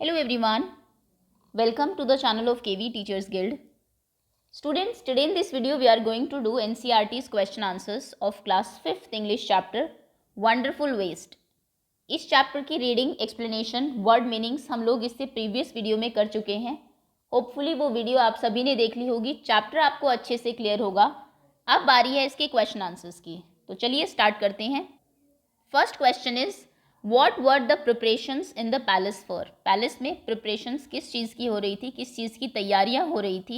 Hello everyone, welcome to the channel of KV Teachers Guild. Students, today in this video we are going to do NCERT's question answers of class 5th English chapter Wonderful Waste. इस chapter की reading, explanation, word meanings हम लोग इससे previous video में कर चुके हैं. Hopefully वो वीडियो आप सभी ने देख ली होगी. चैप्टर आपको अच्छे से क्लियर होगा. अब बारी है इसके क्वेश्चन आंसर्स की. तो चलिए स्टार्ट करते हैं. First question is What were the preparations in the palace for? Palace में प्रिपरेशंस किस चीज़ की हो रही थी, किस चीज़ की तैयारियां हो रही थी.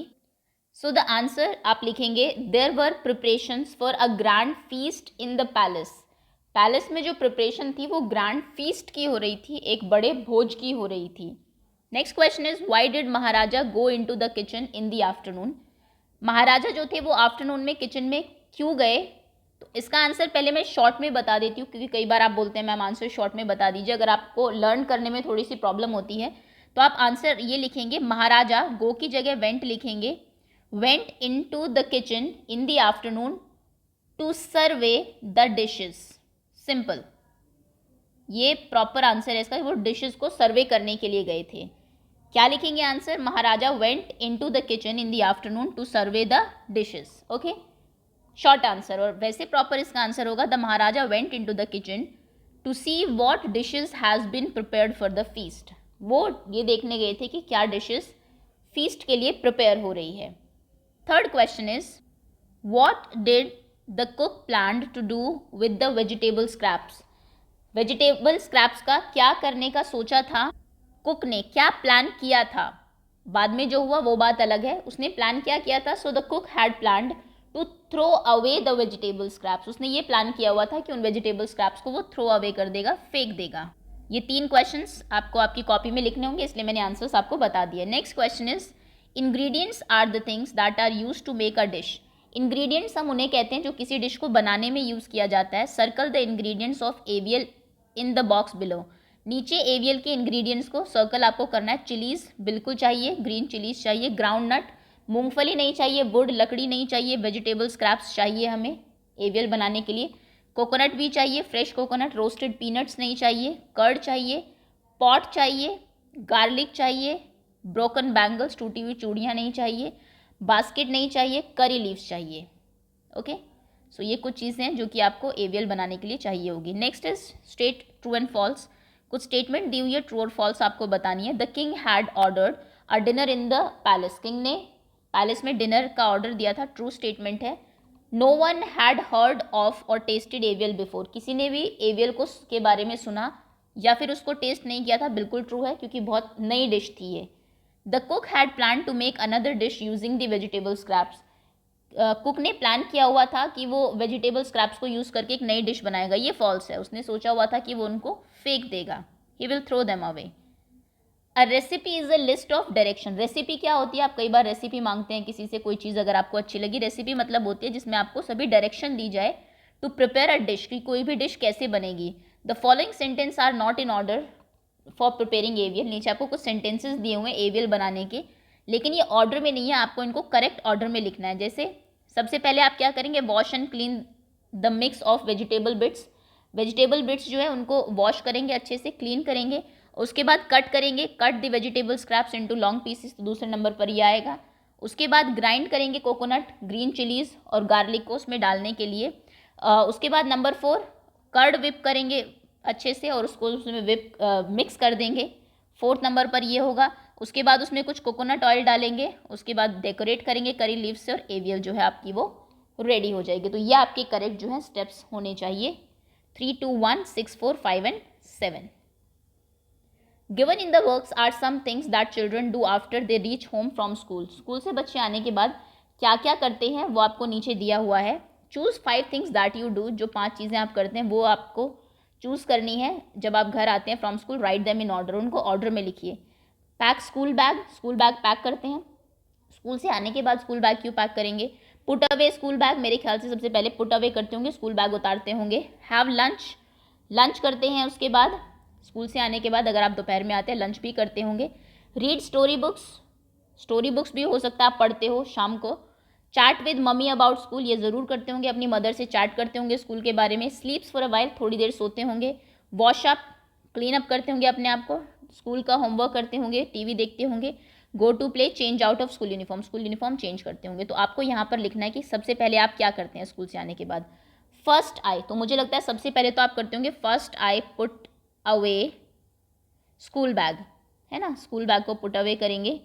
सो द आंसर आप लिखेंगे there were preparations for a grand feast in the palace. Palace में जो प्रिपरेशन थी वो ग्रैंड फीस्ट की हो रही थी, एक बड़े भोज की हो रही थी. Next question is why did maharaja go into the kitchen in the afternoon. महाराजा जो थे वो आफ्टरनून में किचन में क्यों गए. तो इसका आंसर पहले मैं शॉर्ट में बता देती हूँ, क्योंकि कई बार आप बोलते हैं मैम आंसर शॉर्ट में बता दीजिए. अगर आपको लर्न करने में थोड़ी सी प्रॉब्लम होती है तो आप आंसर ये लिखेंगे, महाराजा गो की जगह वेंट लिखेंगे. Went into the kitchen in the afternoon to survey the dishes. Simple, ये प्रॉपर आंसर है इसका. वो डिशेस को सर्वे करने के लिए गए थे. क्या लिखेंगे answer, Maharaja went into the kitchen in the afternoon to survey the dishes. Okay, short answer. और वैसे प्रॉपर इसका आंसर होगा the Maharaja went into the kitchen to see what dishes has been prepared for the feast. वो ये देखने गए थे कि क्या डिशेस फीस्ट के लिए प्रिपेयर हो रही है. Third question is what did the cook planned to do with the vegetable scraps. Vegetable scraps का क्या करने का सोचा था, कुक ने क्या प्लान किया था. बाद में जो हुआ वो बात अलग है, उसने प्लान क्या किया था. So the cook had planned to throw away the vegetable scraps. उसने ये प्लान किया हुआ था कि उन वेजिटेबल स्क्रैप्स को वो थ्रो अवे कर देगा, फेंक देगा. ये 3 क्वेश्चंस आपको आपकी कॉपी में लिखने होंगे, इसलिए मैंने आंसर्स आपको बता दिए. Next question is ingredients are the things that are use to make a dish. Ingredients हम उन्हें कहते हैं जो किसी डिश को बनाने में यूज़ किया जाता है. Circle the ingredients of AVL in the box below. नीचे एवियल के इंग्रेडिएंट्स को सर्कल आपको करना है. चिलीज़ बिल्कुल चाहिए, ग्रीन चिलीज़ चाहिए, ग्राउंड नट, मूंगफली नहीं चाहिए, वुड लकड़ी नहीं चाहिए, वेजिटेबल स्क्रैप्स चाहिए हमें एवियल बनाने के लिए. कोकोनट भी चाहिए, फ्रेश कोकोनट, रोस्टेड पीनट्स नहीं चाहिए, कर्ड चाहिए, पॉट चाहिए, गार्लिक चाहिए, ब्रोकन बैंगल्स टूटी हुई चूड़ियाँ नहीं चाहिए, बास्केट नहीं चाहिए, करी लीव्स चाहिए. ओके, सो ये कुछ चीज़ें हैं जो कि आपको एवियल बनाने के लिए चाहिए होगी. Next is state true and false. कुछ स्टेटमेंट दी हुई है, ट्रू और फॉल्स आपको बतानी है. The king had ordered a dinner in the palace. King ने पैलेस में डिनर का ऑर्डर दिया था, ट्रू स्टेटमेंट है. No one had heard of or tasted aviyal before. किसी ने भी एवियल को के बारे में सुना या फिर उसको टेस्ट नहीं किया था, बिल्कुल ट्रू है क्योंकि बहुत नई डिश थी ये. The cook had plan to make another dish using the vegetable scraps. Cook ने प्लान किया हुआ था कि वो वेजिटेबल स्क्रैप्स को यूज़ करके एक नई डिश बनाएगा. ये फॉल्स है. उसने सोचा हुआ था कि वो उनको फेंक देगा. He will throw them away. A recipe is a list of direction. Recipe क्या होती है, आप कई बार रेसिपी मांगते हैं किसी से, कोई चीज़ अगर आपको अच्छी लगी. रेसिपी मतलब होती है जिसमें आपको सभी डायरेक्शन दी जाए टू प्रिपेयर अ डिश, कि कोई भी डिश कैसे बनेगी. The following sentence are not in order for preparing aviyal. नीचे आपको कुछ सेंटेंसेस दिए हुए हैं एवियल बनाने के, लेकिन ये ऑर्डर में नहीं है, आपको इनको करेक्ट ऑर्डर में लिखना है. जैसे सबसे पहले आप क्या करेंगे, wash and clean the mix of vegetable bits. Vegetable bits जो है उनको वॉश करेंगे, अच्छे से क्लीन करेंगे. उसके बाद कट करेंगे, cut the vegetable scraps into long pieces, तो दूसरे नंबर पर ये आएगा. उसके बाद ग्राइंड करेंगे कोकोनट, ग्रीन चिलीज़ और गार्लिक को उसमें डालने के लिए. उसके बाद नंबर 4 कर्ड विप करेंगे अच्छे से और उसको उसमें विप मिक्स कर देंगे. 4th नंबर पर ये होगा. उसके बाद उसमें कुछ कोकोनट ऑयल डालेंगे. उसके बाद डेकोरेट करेंगे करी लीव्स से और एवियल जो है आपकी वो रेडी हो जाएगी. तो ये आपके करेक्ट जो है स्टेप्स होने चाहिए. 3, 2, 1, 6, 4, 5 and 7. Given in the works are some things that children do after they reach home from school. School से बच्चे आने के बाद क्या क्या करते हैं वो आपको नीचे दिया हुआ है. Choose 5 things that you do. जो 5 चीज़ें आप करते हैं वो आपको चूज़ करनी है जब आप घर आते हैं from school. Write them in order, उनको ऑर्डर में लिखिए. Pack school bag. School bag pack करते हैं. स्कूल से आने के बाद स्कूल बैग क्यों पैक करेंगे. पुट अवे स्कूल बैग, मेरे ख्याल से सबसे पहले पुट अवे करते होंगे, स्कूल बैग उतारते होंगे. हैव लंच, लंच करते हैं उसके बाद. स्कूल से आने के बाद अगर आप दोपहर में आते हैं लंच भी करते होंगे. Read story books, story books भी हो सकता है आप पढ़ते हो शाम को. Chat with mummy about school, ये ज़रूर करते होंगे, अपनी मदर से चैट करते होंगे स्कूल के बारे में. स्लीप्स फॉर अ वाइल, थोड़ी देर सोते होंगे. वॉश अप, क्लीन अप करते होंगे अपने आप को. स्कूल का होमवर्क करते होंगे, टीवी देखते होंगे, go to play, change out of school uniform, school uniform change करते होंगे। तो आपको यहाँ पर लिखना है कि सबसे पहले आप क्या करते हैं स्कूल से आने के बाद। फर्स्ट आई, तो मुझे लगता है सबसे पहले तो आप करते होंगे first I put away school bag, है ना, स्कूल बैग को पुट अवे करेंगे।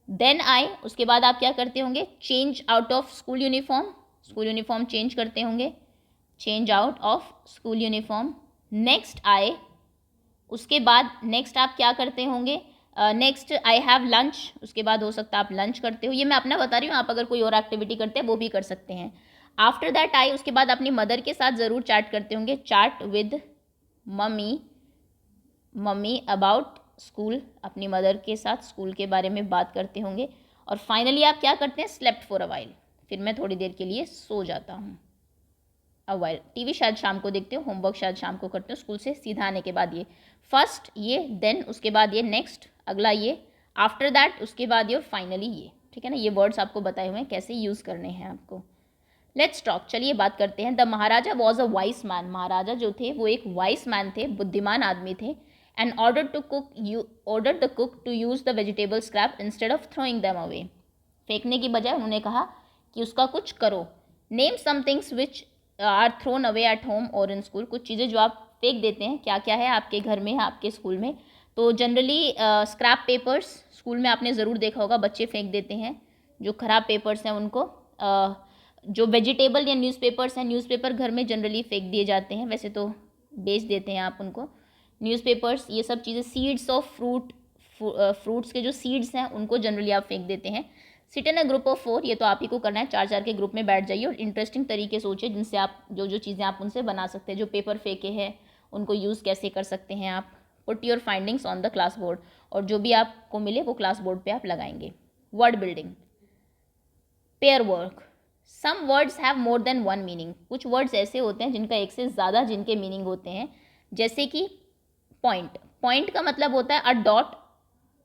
देन आई, उसके बाद आप क्या करते होंगे, change out of school uniform, school uniform change करते होंगे, change out of school uniform. Next I, उसके बाद नेक्स्ट आप क्या करते होंगे, नेक्स्ट आई हैव लंच, उसके बाद हो सकता है आप लंच करते हो, ये मैं अपना बता रही हूँ, आप अगर कोई और एक्टिविटी करते हैं वो भी कर सकते हैं। आफ्टर दैट आई, उसके बाद अपनी मदर के साथ ज़रूर चैट करते होंगे, chat with mummy about school, अपनी मदर के साथ स्कूल के बारे में बात करते होंगे। और फाइनली आप क्या करते हैं, स्लेप्ट फॉर अ वाइल, फिर मैं थोड़ी देर के लिए सो जाता हूँ। अ वाइल, टीवी शायद शाम को देखते हो, होमवर्क शायद शाम को करते हो स्कूल से सीधा आने के बाद। ये फर्स्ट, ये देन, उसके बाद ये नेक्स्ट, अगला ये, आफ्टर दैट, उसके बाद ये, और फाइनली ये। ठीक है ना, ये वर्ड्स आपको बताए हुए हैं कैसे यूज़ करने हैं आपको। लेट्स टॉक, चलिए बात करते हैं। The maharaja was a wise man, महाराजा जो थे वो एक वाइस मैन थे, बुद्धिमान आदमी थे। And order the cook to use the vegetable scrap instead of throwing them away, फेंकने की बजाय उन्होंने कहा कि उसका कुछ करो। Name some things which are thrown away at home और इन स्कूल, कुछ चीज़ें जो आप फेंक देते हैं, क्या क्या है आपके घर में, आपके स्कूल में। तो जनरली स्क्रैप पेपर्स, स्कूल में आपने ज़रूर देखा होगा बच्चे फेंक देते हैं जो ख़राब पेपर्स हैं उनको। जो वेजिटेबल या न्यूज़पेपर्स हैं, न्यूज़पेपर घर में जनरली फेंक दिए जाते हैं, वैसे तो बेच देते हैं आप उनको। न्यूज़पेपर्स, ये सब चीज़ें, सीड्स ऑफ फ्रूट्स के जो सीड्स हैं उनको जनरली आप फेंक देते हैं। Sit in a group of 4, ये तो आप ही को करना है, 4 के ग्रुप में बैठ जाइए और इंटरेस्टिंग तरीके सोचिए जिनसे आप जो चीज़ें आप उनसे बना सकते हैं। जो पेपर फेंके हैं उनको यूज़ कैसे कर सकते हैं आप। Put your findings on the class board, और जो भी आपको मिले वो क्लास बोर्ड पे आप लगाएंगे। Word building, pair work, some words have more than one meaning, कुछ वर्ड्स ऐसे होते हैं जिनका एक से ज़्यादा जिनके मीनिंग होते हैं। जैसे कि पॉइंट, पॉइंट का मतलब होता है अ डॉट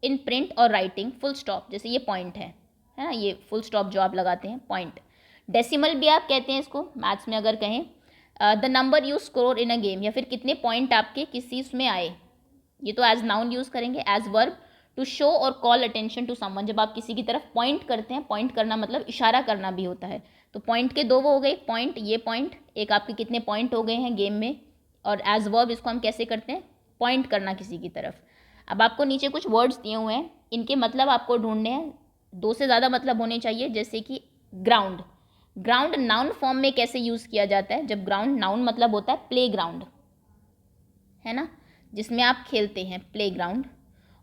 इन प्रिंट और राइटिंग, फुल स्टॉप, जैसे ये पॉइंट है ना, ये फुल स्टॉप जो आप लगाते हैं, पॉइंट। डेसिमल भी आप कहते हैं इसको, मैथ्स में अगर कहें। The number you score in a game, या फिर कितने पॉइंट आपके किसी उसमें आए, ये तो एज नाउन यूज़ करेंगे। एज वर्ब, टू शो और कॉल अटेंशन टू समवन, जब आप किसी की तरफ पॉइंट करते हैं, पॉइंट करना मतलब इशारा करना भी होता है। तो पॉइंट के दो वो हो गए, पॉइंट, ये पॉइंट, एक आपके कितने पॉइंट हो गए हैं गेम में। और एज वर्ब इसको हम कैसे करते हैं, पॉइंट करना किसी की तरफ। अब आपको नीचे कुछ वर्ड्स दिए हुए हैं, इनके मतलब आपको ढूंढने हैं, 2 से ज़्यादा मतलब होने चाहिए। जैसे कि ग्राउंड, ग्राउंड नाउन फॉर्म में कैसे यूज़ किया जाता है, जब ग्राउंड नाउन मतलब होता है प्ले ग्राउंड, है ना, जिसमें आप खेलते हैं, प्ले ग्राउंड।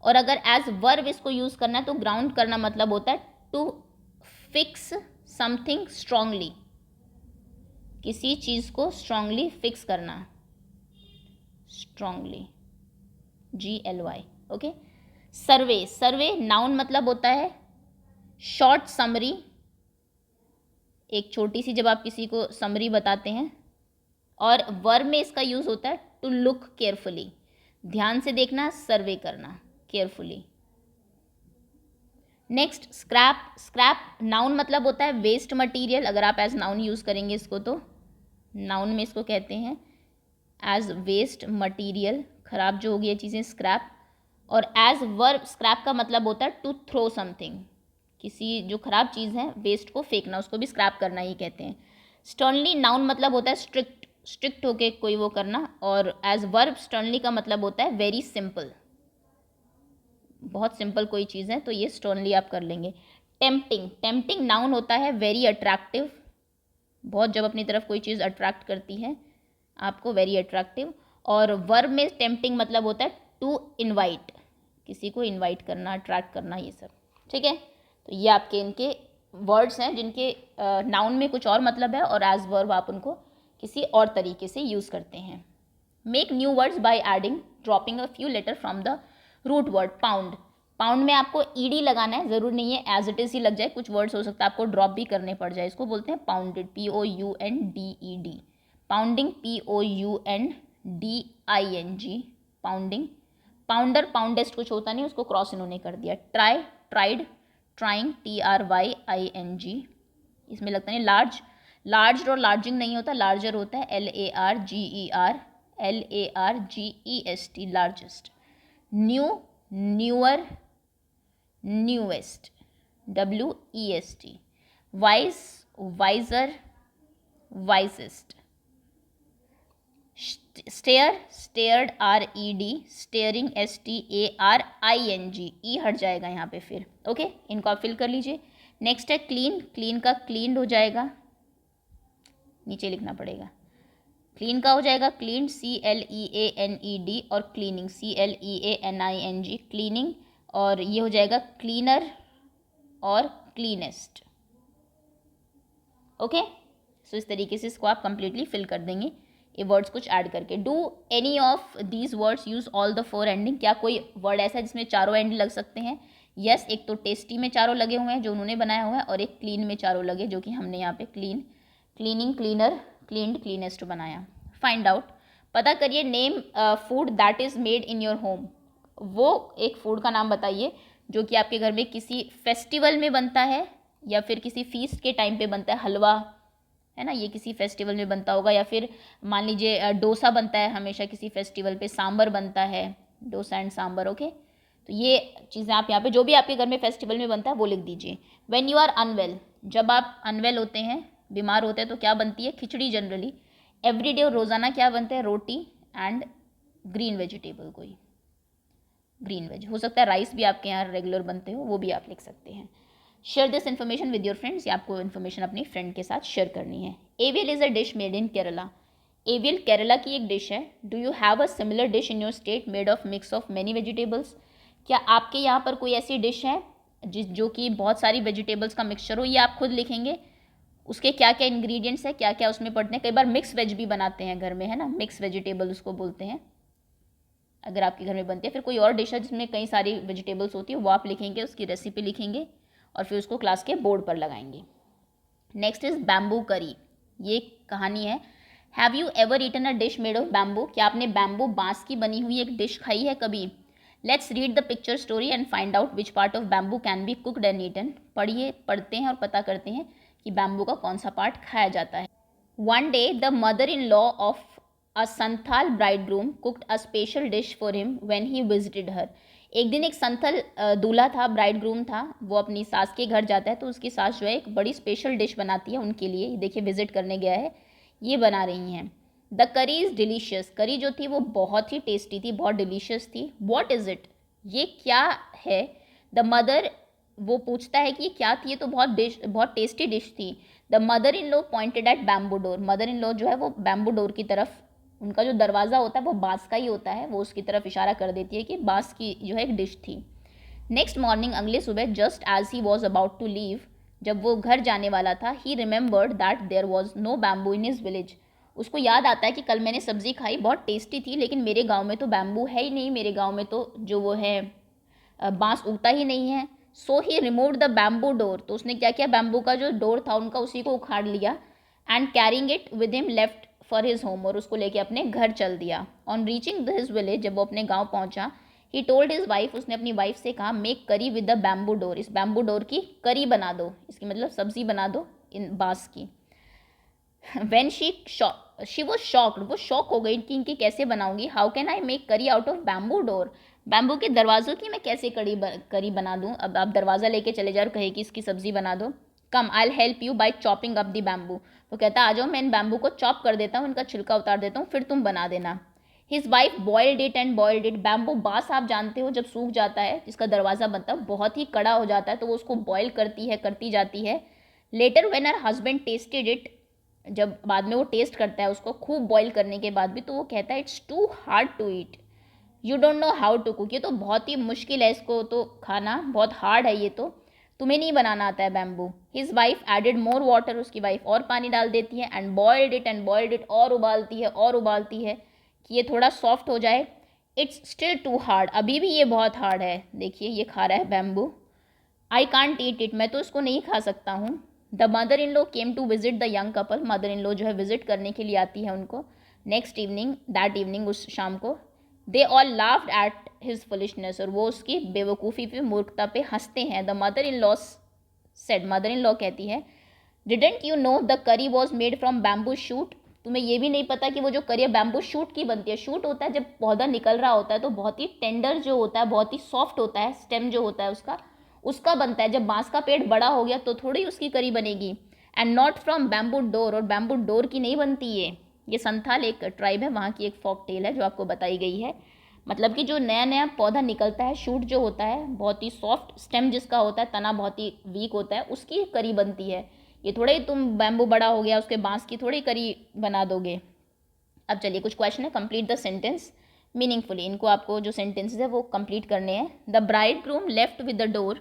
और अगर एज वर्ब इसको यूज़ करना है तो ग्राउंड करना मतलब होता है टू फिक्स समथिंग स्ट्रांगली, किसी चीज़ को स्ट्रांगली फिक्स करना, स्ट्रांगली, GLY, ओके। सर्वे, सर्वे नाउन मतलब होता है शॉर्ट समरी, एक छोटी सी, जब आप किसी को समरी बताते हैं। और वर्ब में इसका यूज़ होता है टू लुक केयरफुली, ध्यान से देखना, सर्वे करना carefully. Next scrap, scrap noun मतलब होता है वेस्ट मटेरियल, अगर आप एज नाउन यूज़ करेंगे इसको तो नाउन में इसको कहते हैं एज वेस्ट मटेरियल, खराब जो होगी ये चीज़ें, स्क्रैप। और एज वर्ब स्क्रैप का मतलब होता है टू थ्रो समथिंग, किसी जो खराब चीज़ है वेस्ट को फेंकना, उसको भी स्क्रैप करना ही कहते हैं। स्टर्नली नाउन मतलब होता है स्ट्रिक्ट, स्ट्रिक्ट होके कोई वो करना। और एज वर्ब स्टर्नली का मतलब होता है वेरी सिंपल, बहुत सिंपल कोई चीज़ है तो ये स्टर्नली आप कर लेंगे। टेम्पटिंग, टेम्पटिंग नाउन होता है वेरी अट्रैक्टिव, बहुत जब अपनी तरफ कोई चीज़ अट्रैक्ट करती है आपको, वेरी अट्रैक्टिव। और वर्ब में टेम्पटिंग मतलब होता है टू इनवाइट, किसी को इनवाइट करना, अट्रैक्ट करना, ये सब। ठीक है, तो ये आपके इनके वर्ड्स हैं जिनके नाउन में कुछ और मतलब है और एज वर्ब आप उनको किसी और तरीके से यूज़ करते हैं। Make new words by adding dropping a few letter from the root word. Pound, pound में आपको ईडी लगाना है, ज़रूर नहीं है एज इट इज़ ही लग जाए, कुछ वर्ड्स हो सकता है आपको ड्रॉप भी करने पड़ जाए, इसको बोलते हैं pounded, POUNDED, pounding, POUNDING, pounding. Pounder, poundest कुछ होता नहीं, उसको क्रॉस इन्होंने कर दिया। ट्राई, ट्राइड, ट्राइंग, TRYING, इसमें लगता नहीं। लार्ज, लार्ज और लार्जिंग नहीं होता, लार्जर होता है, LARGEST, largest. New, newer, newest, WEST, wise, wiser, wisest, stare, stared, RED, staring, STARING, E हट जाएगा यहाँ पे फिर, ओके, इनको आप फिल कर लीजिए। नेक्स्ट है क्लीन, क्लीन का क्लीन्ड हो जाएगा, नीचे लिखना पड़ेगा, क्लीन का हो जाएगा क्लीन, CLEANED, और क्लीनिंग, CLEANING, क्लीनिंग, और ये हो जाएगा क्लीनर और क्लीनेस्ट, ओके। सो इस तरीके से इसको आप कंप्लीटली फिल कर देंगे ये वर्ड्स कुछ ऐड करके। Do any of these words use all the 4 ending, क्या कोई वर्ड ऐसा है जिसमें चारों एंड लग सकते हैं? यस, एक तो टेस्टी में चारों लगे हुए हैं जो उन्होंने बनाया हुआ है, और एक क्लीन में चारों लगे जो कि हमने यहाँ पे clean, cleaning, cleaner, cleaned, cleanest बनाया। फाइंड आउट, पता करिए name food that is made in your home, वो एक फूड का नाम बताइए जो कि आपके घर में किसी फेस्टिवल में बनता है या फिर किसी फीस्ट के टाइम पे बनता है। हलवा है ना, ये किसी फेस्टिवल में बनता होगा, या फिर मान लीजिए डोसा बनता है हमेशा किसी फेस्टिवल पे, सांबर बनता है, डोसा एंड सांबर, ओके। तो ये चीज़ें आप यहाँ पे जो भी आपके घर में फेस्टिवल में बनता है वो लिख दीजिए। व्हेन यू आर अनवेल, जब आप अनवेल होते हैं, बीमार होते हैं, तो क्या बनती है? खिचड़ी जनरली। एवरीडे और रोज़ाना क्या बनता है? रोटी एंड ग्रीन वेजिटेबल, कोई ग्रीन वेज हो सकता है, राइस भी आपके यहाँ रेगुलर बनते हो, वो भी आप लिख सकते हैं। Share this information with your friends, या आपको इन्फॉर्मेशन अपनी फ्रेंड के साथ शेयर करनी है। AVL is a dish made in Kerala, AVL Kerala की एक डिश है। Do you have a similar dish in your state made of mix of many vegetables, क्या आपके यहाँ पर कोई ऐसी डिश है जो कि बहुत सारी वेजिटेबल्स का मिक्सचर हो? ये आप खुद लिखेंगे, उसके क्या क्या इंग्रेडिएंट्स है, क्या क्या उसमें पड़ते हैं। कई बार मिक्स वेज भी बनाते हैं घर में, है ना, मिक्स वेजिटेबल उसको बोलते हैं, अगर आपके घर में बनती है। फिर कोई और डिश है जिसमें कई सारी वेजिटेबल्स होती है, वो आप लिखेंगे, उसकी रेसिपी लिखेंगे और फिर उसको क्लास के बोर्ड पर लगाएंगे। नेक्स्ट इज बैम्बू करी, ये कहानी है। Have you ever eaten a dish made of bamboo, क्या आपने बैम्बू बांस की बनी हुई एक डिश खाई है कभी? Let's read the picture story and find out which part of bamboo can be cooked and eaten, पढ़ते हैं और पता करते हैं कि बैम्बू का कौन सा पार्ट खाया जाता है। One day the mother in law of a Santhal bridegroom cooked a special dish for him when he visited her, एक दिन एक संथल दूल्हा था, ब्राइडग्रूम था, वो अपनी सास के घर जाता है, तो उसकी सास जो है एक बड़ी स्पेशल डिश बनाती है उनके लिए। देखिए विजिट करने गया है, ये बना रही हैं। द करी इज़ डिलीशियस, करी जो थी वो बहुत ही टेस्टी थी, बहुत डिलीशियस थी। व्हाट इज़ इट, ये क्या है? द मदर, वो पूछता है कि ये क्या थी, ये तो बहुत टेस्टी डिश थी। The mother in law pointed eight bamboo door, mother in law जो है वो बैम्बू डोर की तरफ, उनका जो दरवाज़ा होता है वो बांस का ही होता है, वो उसकी तरफ इशारा कर देती है कि बांस की जो है एक डिश थी। नेक्स्ट मॉर्निंग, अगले सुबह, just as he was about to leave, जब वो घर जाने वाला था, he remembered that there was no bamboo in his village, उसको याद आता है कि कल मैंने सब्जी खाई, बहुत टेस्टी थी, लेकिन मेरे गाँव में तो बैम्बू है ही नहीं, मेरे गाँव में तो जो वो है बांस उगता ही नहीं है। सो ही रिमूव्ड द बैम्बू डोर, तो उसने क्या किया, बैम्बू का जो डोर था उनका, उसी को उखाड़ लिया। And carrying it with him left for his home, और उसको लेके अपने घर चल दिया। ऑन रीचिंग हिज विलेज, जब वो अपने गांव पहुंचा, ही टोल्ड हिज वाइफ, उसने अपनी वाइफ से कहा, मेक करी विद द बैम्बू डोर, इस बैम्बू डोर की करी बना दो, इसकी मतलब सब्जी बना दो इन बांस की। व्हेन शी वॉज शॉक्ड, वो शॉक हो गई कि इनकी कैसे बनाऊंगी। हाउ कैन आई मेक करी out of bamboo door, bamboo के दरवाज़ों की मैं कैसे करी बना दूँ। अब आप दरवाज़ा लेके चले जाओ और कहे कि इसकी सब्ज़ी बना दो। Come I will help you by chopping up the bamboo, वो कहता आ जाओ, मैं इन बैम्बू को चॉप कर देता हूँ, इनका छिलका उतार देता हूँ, फिर तुम बना देना। His wife boiled it and boiled it, bamboo बांस आप जानते हो जब सूख जाता है, जिसका दरवाज़ा बनता है, बहुत ही कड़ा हो जाता है, तो वो उसको बॉयल करती जाती है। Letter when her husband tested it, जब बाद में वो टेस्ट करता है उसको खूब बॉईल करने के बाद भी, तो वो कहता है it's too hard to eat, you don't know how to cook, ये तो बहुत ही मुश्किल है इसको तो खाना, बहुत हार्ड है ये तो, तुम्हें नहीं बनाना आता है bamboo. His wife added more water, उसकी वाइफ और पानी डाल देती है। एंड बॉयल्ड इट, और उबालती है कि ये थोड़ा सॉफ्ट हो जाए। इट्स स्टिल टू हार्ड, अभी भी ये बहुत हार्ड है, देखिए ये खा रहा है bamboo. I can't eat it, मैं तो इसको नहीं खा सकता हूँ। The mother in law came to visit the young couple, mother in law जो है विजिट करने के लिए आती है उनको। नेक्स्ट इवनिंग, दैट इवनिंग, उस शाम को, they all laughed at his foolishness, और वो उसकी बेवकूफ़ी पे, मूर्खता पे हंसते हैं। The mother in law said, mother in law कहती है, डिडेंट यू नो द करी was made from bamboo shoot, तुम्हें ये भी नहीं पता कि वो जो करी है बैम्बू शूट की बनती है। शूट होता है जब पौधा निकल रहा होता है तो बहुत ही टेंडर जो होता है, बहुत ही सॉफ्ट होता है, स्टेम जो होता है उसका बनता है। जब बांस का पेड़ बड़ा हो गया तो थोड़ी उसकी करी बनेगी। And not from bamboo door, और बैम्बू डोर की नहीं बनती ये संथाल एक ट्राइब है, वहाँ की एक फोक टेल है जो आपको बताई गई है। मतलब कि जो नया नया पौधा निकलता है, शूट जो होता है बहुत ही सॉफ्ट, स्टेम जिसका होता है, तना बहुत ही वीक होता है, उसकी करी बनती है। ये थोड़े ही तुम बैम्बू बड़ा हो गया उसके बांस की थोड़ी करी बना दोगे। अब चलिए कुछ क्वेश्चन है, कंप्लीट द सेंटेंस मीनिंगफुली। इनको आपको जो सेंटेंसेज है वो कंप्लीट करने हैं। The bride groom left with the door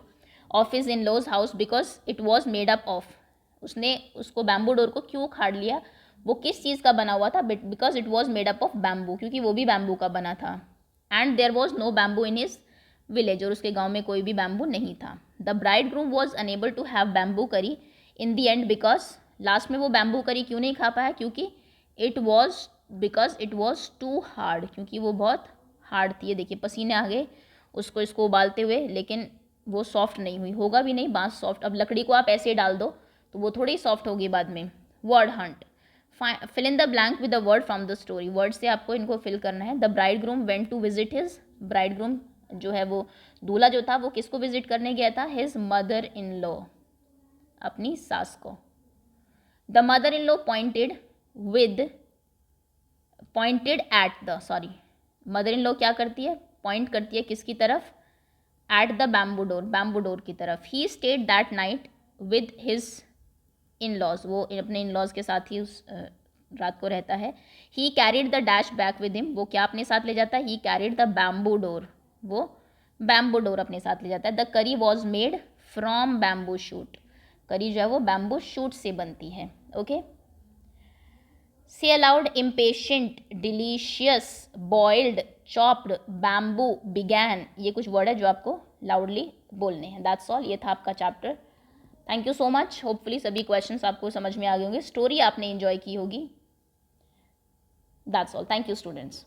of his in law's house because it was made up of. उसने उसको बैम्बू डोर को क्यों उखाड़ लिया, वो किस चीज़ का बना हुआ था, because it was made up of bamboo, क्योंकि वो भी बैम्बू का बना था। And there was no bamboo in his village, और उसके गाँव में कोई भी बैम्बू नहीं था। The bride groom was unable to have bamboo curry in the end because, लास्ट में वो बैम्बू करी क्यों नहीं खा पाया, क्योंकि because it was too hard, क्योंकि वो बहुत हार्ड थी। ये देखिए पसीने आ गए इसको उबालते हुए, लेकिन वो सॉफ्ट नहीं हुई, होगा भी नहीं बांस सॉफ्ट। अब लकड़ी को आप ऐसे डाल दो तो वो थोड़ी सॉफ्ट होगी बाद में। Word hunt, fill in the blank with the word from the story. Word से आपको इनको फिल करना है। The bride groom went to visit his, bride groom जो है वो दूल्हा जो था वो किसको विजिट करने गया था, हिज मदर इन लॉ, अपनी सास को। The mother in law pointed at the, sorry, mother in law क्या करती है, पॉइंट करती है किसकी तरफ, एट द बैम्बू डोर की तरफ। He stayed that night with his in laws, वो अपने इन लॉज के साथ ही उस रात को रहता है। ही carried the dash back with him, वो क्या अपने साथ ले जाता है, ही कैरिड द बैम्बू डोर, वो बैम्बू डोर अपने साथ ले जाता है। द करी was made from bamboo shoot, करी जो है वो बैम्बू शूट से बनती है। ओके, से allowed, impatient, delicious, boiled, chopped, bamboo, began, ये कुछ वर्ड है जो आपको लाउडली बोलने हैं। दैट्स ऑल, ये था आपका chapter. Thank you so much. Hopefully सभी क्वेश्चंस आपको समझ में आ गए होंगे, स्टोरी आपने एंजॉय की होगी। That's all, thank you students.